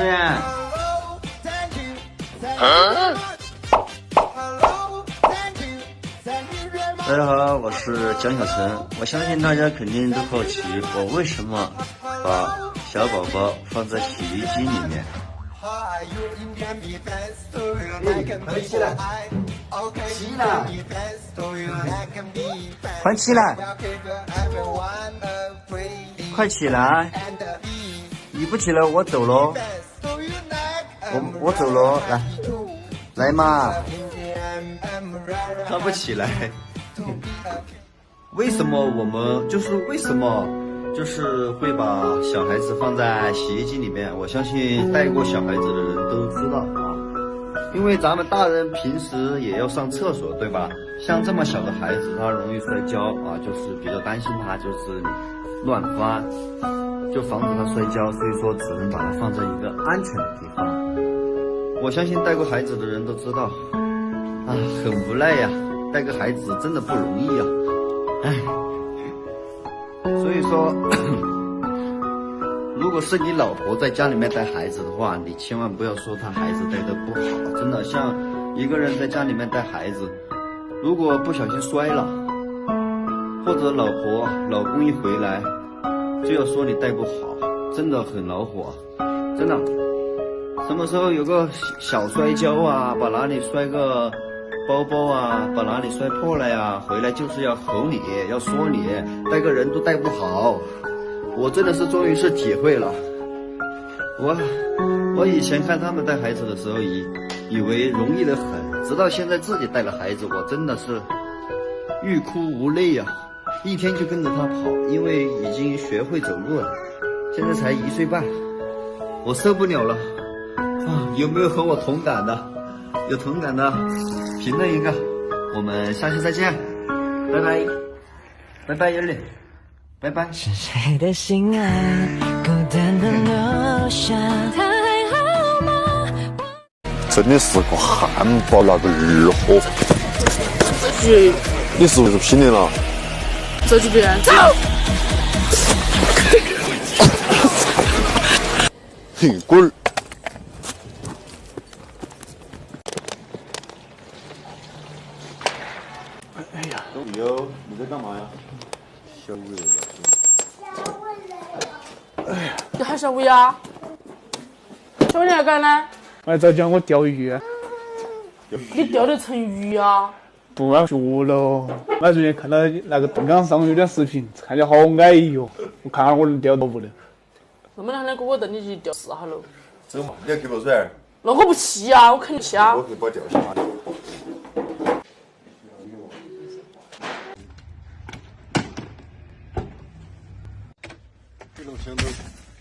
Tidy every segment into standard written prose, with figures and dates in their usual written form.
人。大家好，我是江小晨。我相信大家肯定都好奇，我为什么把小宝宝放在洗衣机里面。快起来！起来！快起来！快起来！你不起来，我走喽！我走喽，来嘛！他不起来。为什么会把小孩子放在洗衣机里面？我相信带过小孩子的人都知道啊，因为咱们大人平时也要上厕所，对吧？像这么小的孩子，他容易摔跤啊，就是比较担心他就是乱翻，就防止他摔跤，所以说只能把他放在一个安全的地方。我相信带过孩子的人都知道啊，很无奈呀，带个孩子真的不容易呀，唉。所以说如果是你老婆在家里面带孩子的话，你千万不要说她孩子带的不好，真的，像一个人在家里面带孩子，如果不小心摔了，或者老公一回来就要说你带不好，真的很恼火，真的。什么时候有个小摔跤啊，把哪里摔个包包啊，把哪里摔破了呀，回来就是要吼你，要说你，带个人都带不好。我真的是终于是体会了，我以前看他们带孩子的时候以为容易得很，直到现在自己带了孩子，我真的是欲哭无泪啊，一天就跟着他跑，因为已经学会走路了，现在才1岁半，我受不了了啊！有没有和我同感的？有同感的评论一个，我们下期再见，拜拜，拜拜，有理，拜拜。是谁的心啊，孤单的留下，他还好吗？真的是个汉堡那个二货。你是不是拼的了？走这边，走。你滚儿！哎呀，小伟你在干嘛呀？小伟。哎呀，你喊小伟啊？小伟你来干呢？我在教我钓鱼。你钓得成鱼啊？不要学了，我最近看到那个邓刚上有点视频，看起来好安逸哟。我看下我能钓到不的。那么两天哥哥带你去钓试下喽。走嘛，你要去不水？那我不去啊，我肯定去啊。我可以把钓下来。你能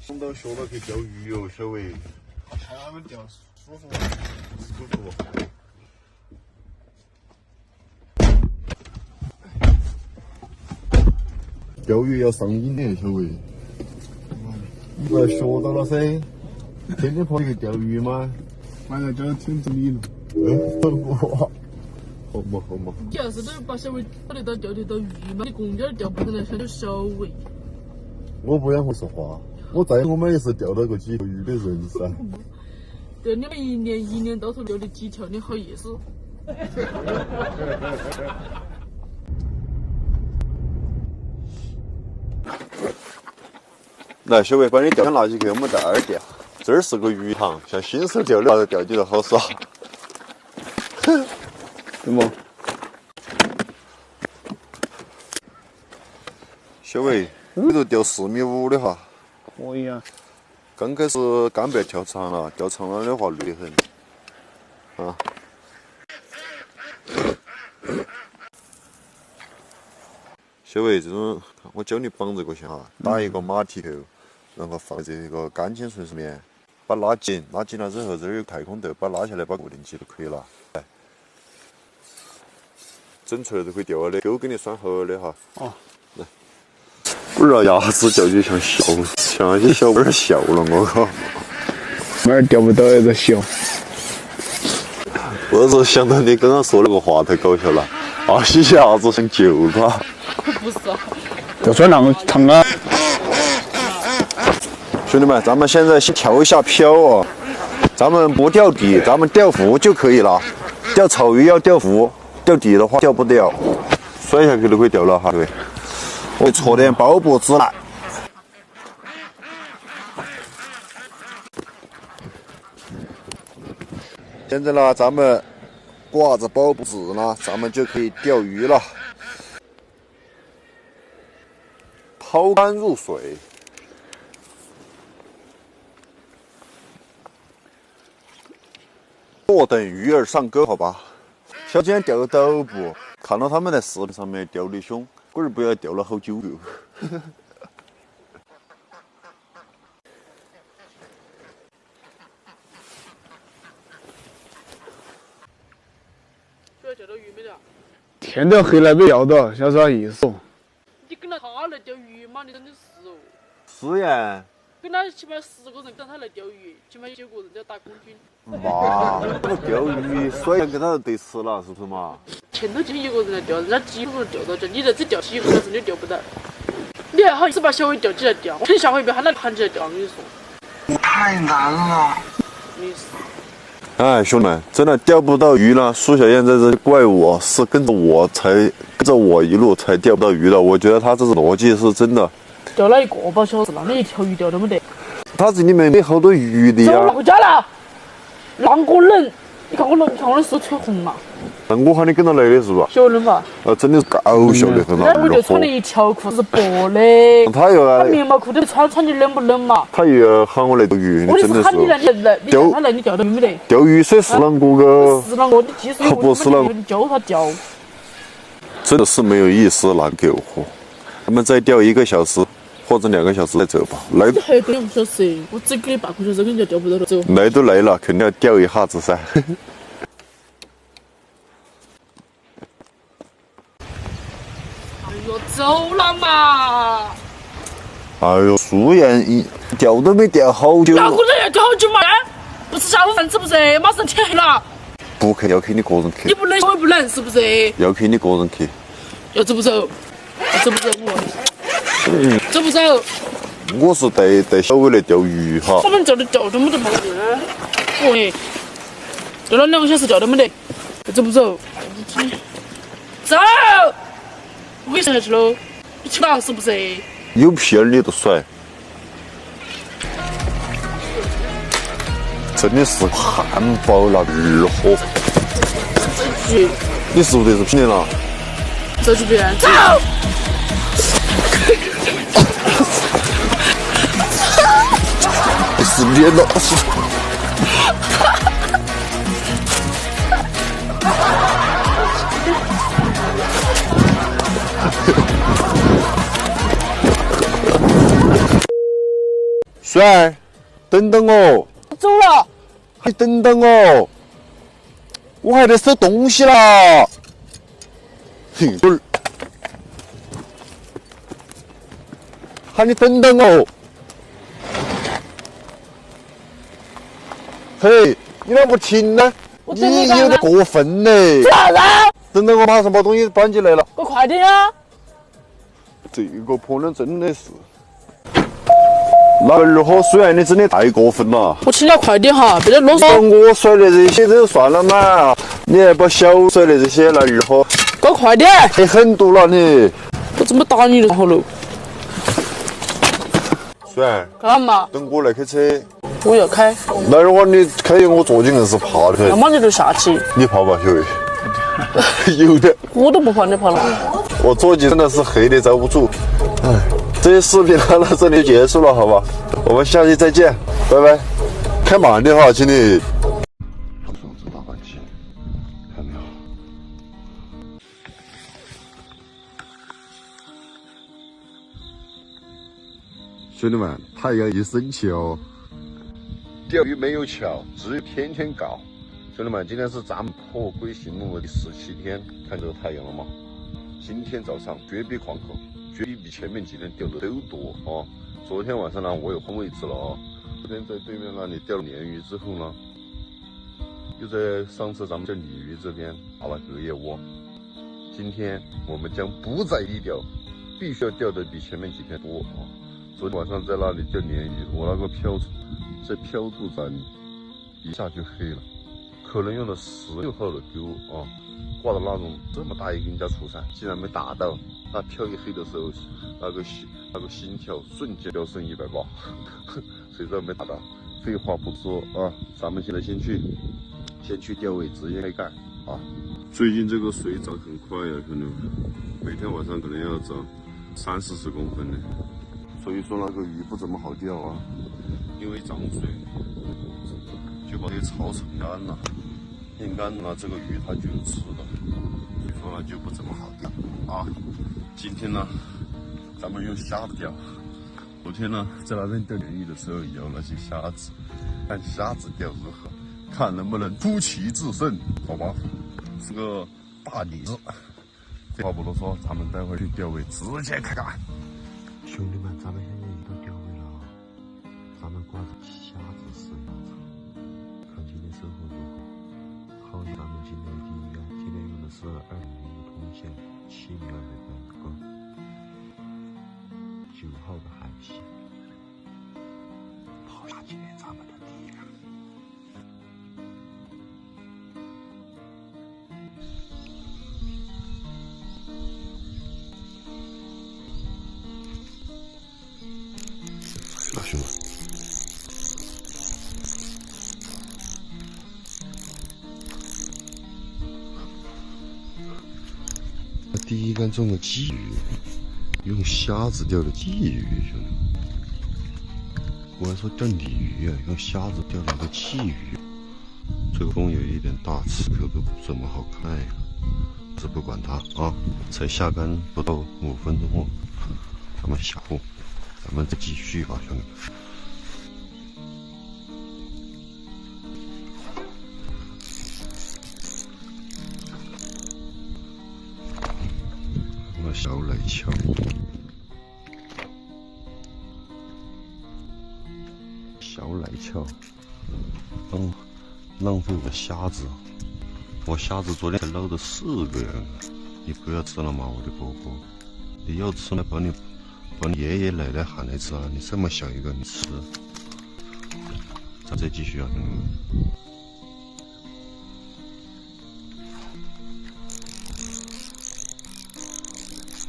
想到学到去钓鱼哟，小伟。看他们钓舒服吗？舒服。钓鱼要上瘾的，小伟。你不要学到了噻，天天跑去钓鱼吗？晚上就听着你了。好嘛。你要是都把小伟钓得到鱼嘛，你公钓钓不可能像这小伟。我不想会说话，我们也是钓到过几条鱼的人噻。对，你们一年到头钓的几条，你好意思？来，小伟，把你钓竿拿起给我们带二钓。这儿是个鱼塘，像新手钓的钓起来好耍。对吗？小伟，你都钓4.5米的哈。可以啊。刚开始竿不要跳长了，钓长了的话累得很。啊。小伟，这种我教你绑这个线哈，打一个马蹄扣，然后放在这个钢筋绳上面，把拉紧了之后，这儿有太空豆，把拉下来把固定起就可以了。来，整出来就可以钓了的，钩给你拴好的哈。哦。来，不知道牙齿叫就像那些小娃儿笑了，我靠。妹儿钓不到还在笑。我是想到你刚刚说那个话太搞笑了，啊，一下子想救他。不是啊。钓出来那么长啊！小兄弟们，咱们现在先调一下漂哦。咱们不钓底，咱们钓浮就可以了。钓草鱼要钓浮，钓底的话钓不掉，摔下去都会掉了哈。对，我搓点鲍勃汁来。现在呢，咱们挂着鲍勃纸呢，咱们就可以钓鱼了。抛竿入水。坐等鱼儿上钩，好吧。小今天钓的都不，看到他们在视频上面钓的凶，龟儿不要钓了好久个。主要钓到鱼没得？天都黑了没钓到，晓得啥意思？你跟了他来钓鱼嘛？你真的是哦。是呀。跟他起码10个人让他来钓鱼，起码有9个人在打空军。嘛，这个钓鱼甩跟他得吃了，是不是嘛？前头就一个人来钓，人家几个人钓到这，你在这钓几个人你钓不到。你还好意思把小伟钓起来钓？等下回别喊他喊起来钓，我跟你说。太难了。没事。哎，兄弟们，真的钓不到鱼了。苏小燕在这怪我，是跟着我一路才钓不到鱼的。我觉得他这个逻辑是真的。钓了1个把小时，那你一条鱼钓都没得。他这里面没好多鱼的呀。回家了，浪过冷，你看我的手吹红了。那我喊你跟着来的是吧？晓得嘛？真的是搞笑的很那我就穿了一条裤子薄的，他又棉毛裤都穿你冷不冷嘛？他又要喊我来钓鱼，我真的喊你来，你叫他来，你钓到鱼没得？钓鱼水是啷个个？是啷个？你技术不是啷个？你教他钓。真的是没有意思，那狗货。咱们再钓1个小时或者2个小时再走吧。来，还钓2个小时，我只给你半个小时，跟人家钓不到了，走。来都来了，肯定要钓一下子噻。哎呦，走了嘛！哎呦，苏燕钓都没钓好久。那个人要钓好久嘛？不吃下午饭吃不是？马上天黑了。不去，要看你个人去。你不冷，我也不冷，是不是？要看你个人去。要走不走？走不走我？走不走？我是带小伟来钓鱼哈。我们钓的钓都没得嘛子。喂，钓了2个小时，钓都没得。走不走？走！我给你下去喽。你吃饱是不是？有屁儿你都甩。真的是汉堡了二货。你是不是这是拼的了？走去边走。是脸了。帅，等等我。走了。还等等我，我还得收东西啦。嘿，墩儿，喊你等等我。嘿，你咋不停呢？你有点过分嘞！啥子？等等我，马上把东西搬起来了。我快点啊！这个婆娘真的是。那二货虽然你真的太过分了，我请你快点哈，别再啰嗦。我甩的这些就算了嘛，你还把小甩的这些来二货，给我快点！太狠毒了你！我怎么打你了？好了。帅，干嘛？等我来开车。我要开。那会儿你开我坐进硬是怕的很。那么你就下去。你怕吧，小伟？有点。我都不怕，你怕了？我坐骑真的是黑的遭不住。哎。这些视频到这里就结束了，好吧？我们下期再见，拜拜。开慢点哈，请你。双子大板机，看没有？兄弟们，太阳一升起哦。钓鱼没有桥，只有天天搞。兄弟们，今天是咱们破龟醒目的第17天，看这个太阳了吗？今天早上绝壁狂口。绝对比前面几天钓的都多啊！昨天晚上呢，我有换位置了啊。昨天在对面那里钓了鲢鱼之后呢，又在上次咱们钓鲤鱼这边打了隔夜窝。今天我们将不再低钓，必须要钓的比前面几天多啊！昨天晚上在那里钓鲢鱼，我那个漂船在漂度站一下就黑了，可能用了16号的钩啊，挂的那种这么大一根家畜鳝，竟然没打到。那漂一黑的时候，那个心跳瞬间飙升180，谁知道没打到。废话不说啊，咱们现在先去钓尾，直接开干啊！最近这个水涨很快呀，兄弟们，每天晚上可能要涨30-40公分呢。所以说那个鱼不怎么好钓啊，因为涨水就把这些草撑干了，晾干了，这个鱼它就有吃的，所以说呢就不怎么好钓啊。今天呢，咱们用虾子钓。昨天呢，在那边钓鲢鱼的时候有那些虾子，看虾子钓如何，看能不能出奇制胜，好吧？是个大李子。废话不多说，咱们待会儿去钓尾，直接开干。兄弟们，咱们现在已到钓尾了啊！咱们挂着虾子饲养场，看今天收获如何。好，咱们今天第一竿，今天用的是205通线7米2的竿，9号的海鑫，抛下今天咱们的第一竿。老兄们，第一竿中的鲫鱼，用虾子钓的鲫鱼，兄弟。我还说钓鲤鱼啊，用虾子钓了个鲫鱼。这个风有一点大，吃口都不怎么好看呀。这不管它啊，才下竿不到5分钟哦，咱们下货。咱们再继续吧，兄弟们。我小来瞧，小来瞧，浪费我虾子。我虾子昨天才捞的4个人，你不要吃了吗，我的宝宝？你要吃了，把你爷爷奶奶喊来吃啊！你这么小一个，你吃。咱再继续啊，兄弟们。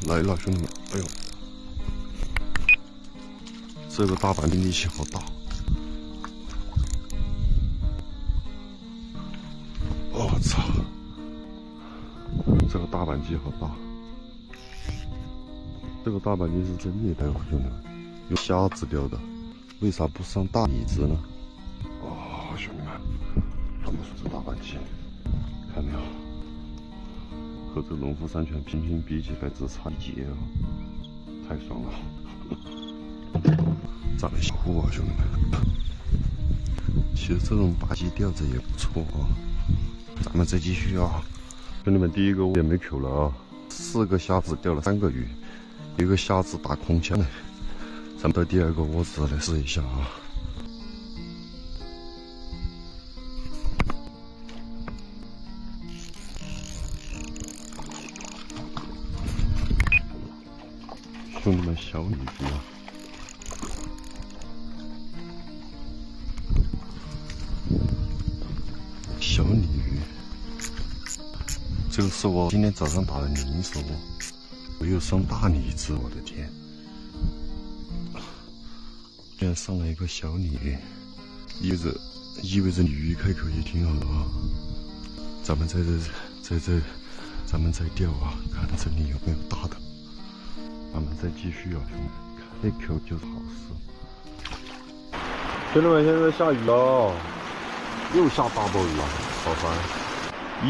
来了，兄弟们！哎呦，这个大板的力气好大。我操！这个大板机好大。这个大板机是真厉害，兄弟们，用虾子钓的，为啥不上大李子呢？哦，兄弟们，咱们说这大板机，看没有？和这农夫山泉频频比起来，只差1截啊，太爽了！咱们小户啊，兄弟们，其实这种大鸡钓着也不错啊。咱们再继续啊，兄弟们，第一个也没口了啊，4个虾子钓了3个鱼。一个虾子打空枪，咱们到第2个窝子来试一下啊！兄弟们，小鲤鱼啊！小鲤鱼，这个是我今天早上打的零食哦。我又上大鲤子，我的天！居然上了一个小鲤鱼，意味着鲤鱼开口也挺好啊。咱们在这，咱们再钓啊，看这里有没有大的。咱们再继续啊，兄弟，开口就是好事。兄弟们，现在下雨了，又下大暴雨了，老三，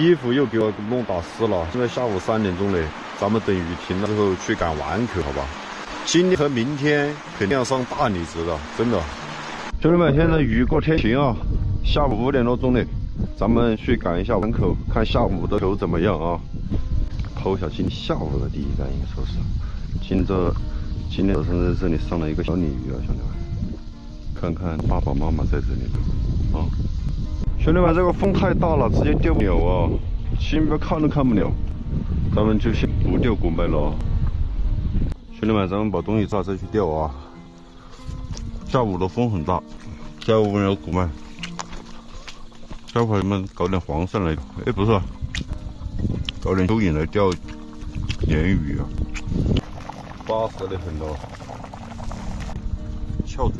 衣服又给我弄打湿了。现在下午3点钟嘞。咱们等雨停了之后去赶碗口，好吧？今天和明天肯定要上大李子的，真的。兄弟们，现在雨过天晴啊，下午5点多钟嘞，咱们去赶一下碗口，看下午的口怎么样啊？抛下今天下午的第一竿，应该说是。今天早上在这里上了一个小鲤鱼啊，兄弟们，看看爸爸妈妈在这里啊。兄弟们，这个风太大了，直接钓不了啊，先不要看都看不了。咱们就先不钓滚摆了啊，兄弟们，咱们把东西抓再去钓啊。下午的风很大，下午没有鼓麦，小朋友们搞点黄鳝来，哎，不是、啊，搞点蚯蚓来钓鲶鱼啊，巴适的很咯，翘子。